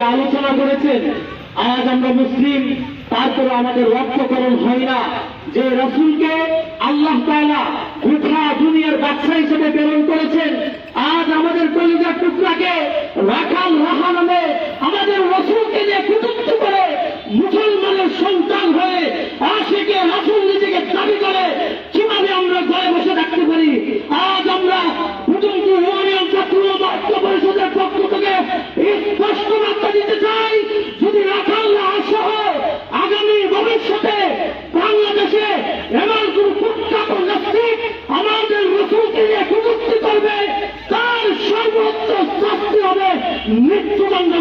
আলোচনা করেছেন। আজ আমরা মুসলিম, তারপরে আমাদের রক্তকরণ হয় না যে রাসূলকে আল্লাহ তাআলা গোটা দুনিয়ার বাদশা হিসেবে প্রেরণ করেছেন। আজ আমাদের কলিজার টুকরাকে রাখাল রাহা নামে আমাদের রাসূলকে নিয়ে কটূক্তি করে মুসলমানের সন্তান হয়ে আশিকে রাসূল নিজেকে দাবি করে কিভাবে আমরা ঘরে বসে থাকতে পারি? আজ আমরা প্রথমটি ইউনিয়ন ছাত্র ঐক্য পরিষদের পক্ষ থেকে স্পষ্ট বার্তা দিতে চাই, যদি রাখাল রাহা সহ আগামী ভবিষ্যতে বাংলাদেশে এমন কোন কুখ্যাত নাস্তিক আমাদের রাসূলকে নিয়ে কটূক্তি করবে, তার সর্বোচ্চ শাস্তি হবে মৃত্যুদণ্ড।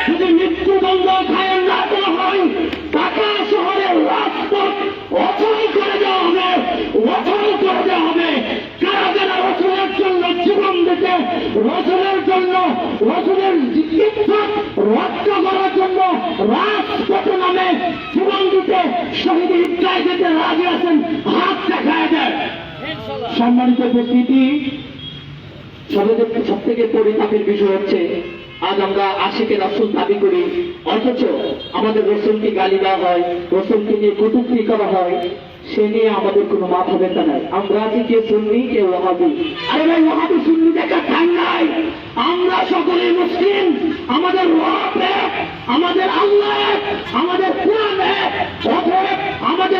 যদি মৃত্যুদণ্ড কায়েম না করা হয়, ঢাকা শহরের রাজপথ অচল করে দেওয়া হবে, অচল করে দেওয়া হবে। কারা যারা রাসূলের জন্য জীবন দিতে, রাসূলের জন্য, রাসূলের ইজ্জত রক্ষা করার জন্য রাজপথে নামে জীবন দিতে, শহীদ ঈদগাহে যেতে রাজি আছেন, হাত দেখায় দেন। সম্মানিত উপস্থিতি, সব থেকে পরিতাপের বিষয় হচ্ছে আজ আমরা আশিকে রাসূল দাবি করি, অথচ আমাদের রাসূলকে গালি দেওয়া হয়, রাসূলকে নিয়ে কটূক্তি করা হয়, সে নিয়ে আমাদের কোনো মাথা ব্যথা নাই। আমরা আছি কে সুন্নি কে ওয়াহাবি। আরে ভাই, ওয়াহাবি সুন্নি দেখা ঠাই নাই। আমরা সকলেই মুসলিম, আমাদের রব এক, আমাদের আল্লাহ এক, আমাদের কোরআন এক। অতএব আমাদের